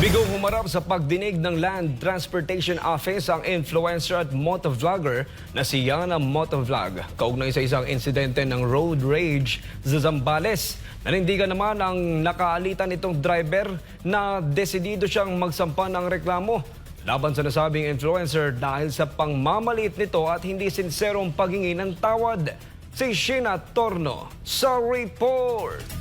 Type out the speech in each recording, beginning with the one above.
Bigong humarap sa pagdinig ng Land Transportation Office ang influencer at motovlogger na si Yana Motovlog. Kaugnay sa isang insidente ng road rage sa Zambales. Nanindigan naman ang nakaalitan itong driver na desidido siyang magsampa ng reklamo laban sa nasabing influencer dahil sa pangmamaliit nito at hindi sinserong paghingi ng tawad. Si Sheena Torno sa report.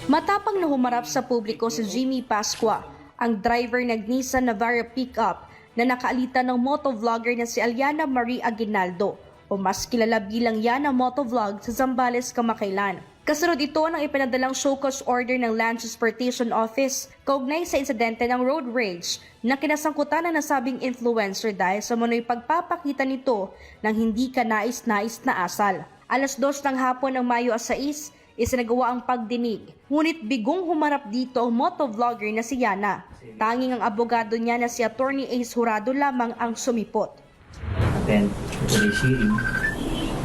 Matapang na humarap sa publiko si Jimmy Pascua, ang driver ng Nissan Navara pickup na nakaalitan ng motovlogger na si Aliana Marie Aguinaldo o mas kilala bilang Yana Motovlog sa Zambales, Kamakailan. Kasunod ito ng ipinadalang show cause order ng Land Transportation Office kaugnay sa insidente ng road rage na kinasangkutan ng nasabing influencer dahil sa manoy pagpapakita nito ng hindi kanais-nais na asal. Alas 2 ng hapon ng Mayo 6, isinagawa ang pagdinig. Ngunit bigong humarap dito ang motovlogger na si Yana. Tanging ang abogado niya na si Attorney Ace Jurado lamang ang sumipot. Attend to today's hearing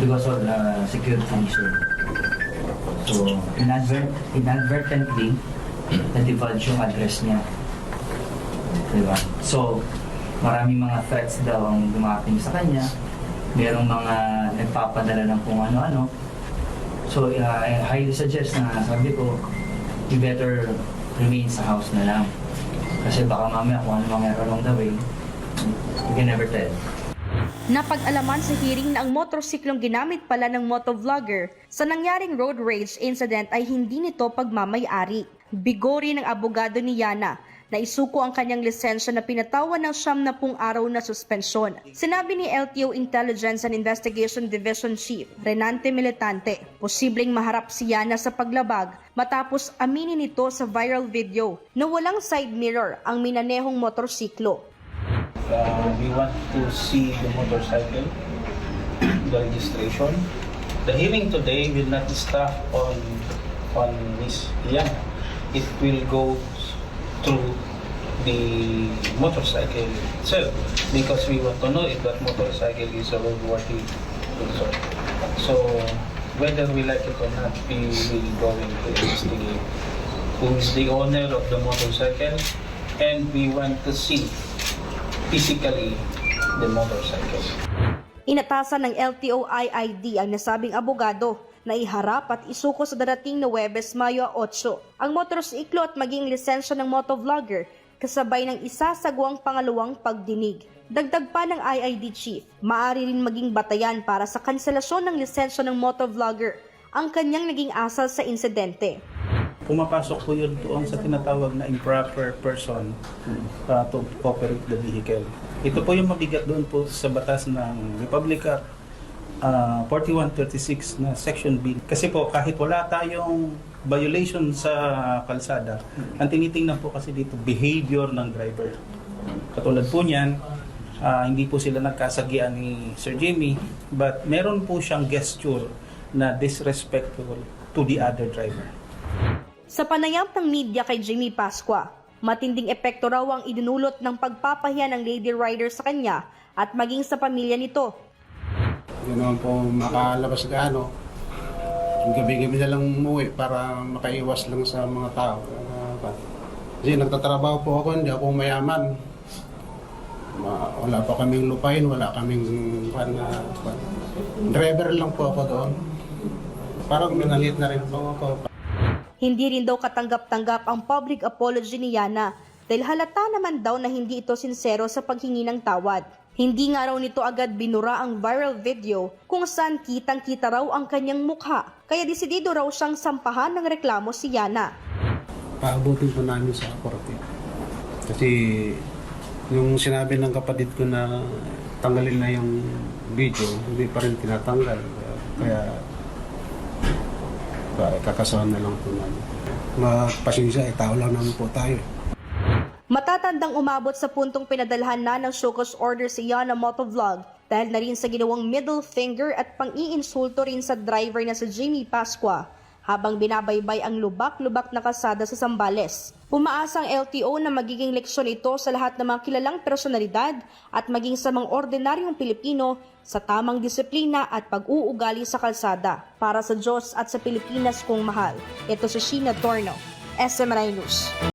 because of the security concern. So, inadvertently, na-divulge yung address niya. Diba? So, maraming mga threats daw ang dumating sa kanya. Merong mga nagpapadala ng kung ano-ano. So, I highly suggest na sabi ko, you better remain sa house na lang. Kasi baka mamaya kung ano mangyari along the way, you can never tell. Napag-alaman sa hearing na ang motorsiklong ginamit pala ng motovlogger sa nangyaring road rage incident ay hindi nito pagmamay-ari. Bigo rin ng abogado ni Yana na isuko ang kanyang lisensya na pinatawan ng 70 araw na suspensyon. Sinabi ni LTO Intelligence and Investigation Division Chief Renante Militante, posibleng maharap si Yana sa paglabag matapos aminin nito sa viral video na walang side mirror ang minanehong motorsiklo. We want to see the motorcycle, the registration. The hearing today will not stop on Miss Yana. It will go through the motorcycle itself because we want to know if that motorcycle is a roadworthy also. So whether we like it or not, we will go to investigate who is the owner of the motorcycle, and we want to see physically the motorcycle. Inatasan ng LTO-IID ang nasabing abogado na iharap at isuko sa darating na Huwebes, Mayo 8 ang motorsiklo at maging lisensya ng motovlogger kasabay ng isasagawang pangalawang pagdinig. Dagdag pa ng IID chief, maaari rin maging batayan para sa kanselasyon ng lisensya ng motovlogger ang kanyang naging asal sa insidente. Pumapasok po yun doon sa tinatawag na improper person to operate the vehicle. Ito po yung mabigat doon po sa batas ng Republic Act 4136 na Section B. Kasi po kahit wala tayong violation sa kalsada, ang tinitingnan po kasi dito behavior ng driver. Katulad po niyan, hindi po sila nagkasagian ni Sir Jimmy, but meron po siyang gesture na disrespectful to the other driver. Sa panayam ng media kay Jimmy Pascua, matinding epekto raw ang idinulot ng pagpapahiya ng lady rider sa kanya at maging sa pamilya nito. Yun naman po makalabas gaano. Yung gabi-gabi na lang umuwi para makaiwas lang sa mga tao. Kasi nagtatrabaho po ako, hindi ako mayaman. Wala pa kaming lupain, wala kaming driver lang po ako doon. Parang minalit na rin po ako. Hindi rin daw katanggap-tanggap ang public apology ni Yana dahil halata naman daw na hindi ito sinsero sa paghingi ng tawad. Hindi nga raw nito agad binura ang viral video kung saan kitang-kita raw ang kanyang mukha. Kaya desidido raw siyang sampahan ng reklamo si Yana. Paabutin po namin sa korte. Kasi yung sinabi ng kapatid ko na tanggalin na yung video, hindi pa rin tinatanggal. Kaya kakasuhan na lang po namin. Magpasensya, tao lang naman po tayo. Matatandang umabot sa puntong pinadalhan na ng show cause order si Yana Motovlog dahil na rin sa ginawang middle finger at pang-iinsulto rin sa driver na si Jimmy Pascua habang binabaybay ang lubak-lubak na kalsada sa Zambales. Umaasa ang LTO na magiging leksyon ito sa lahat ng mga kilalang personalidad at maging sa mga ordinaryong Pilipino sa tamang disiplina at pag-uugali sa kalsada. Para sa Diyos at sa Pilipinas kong mahal, ito si Sheena Torno, SMNI News.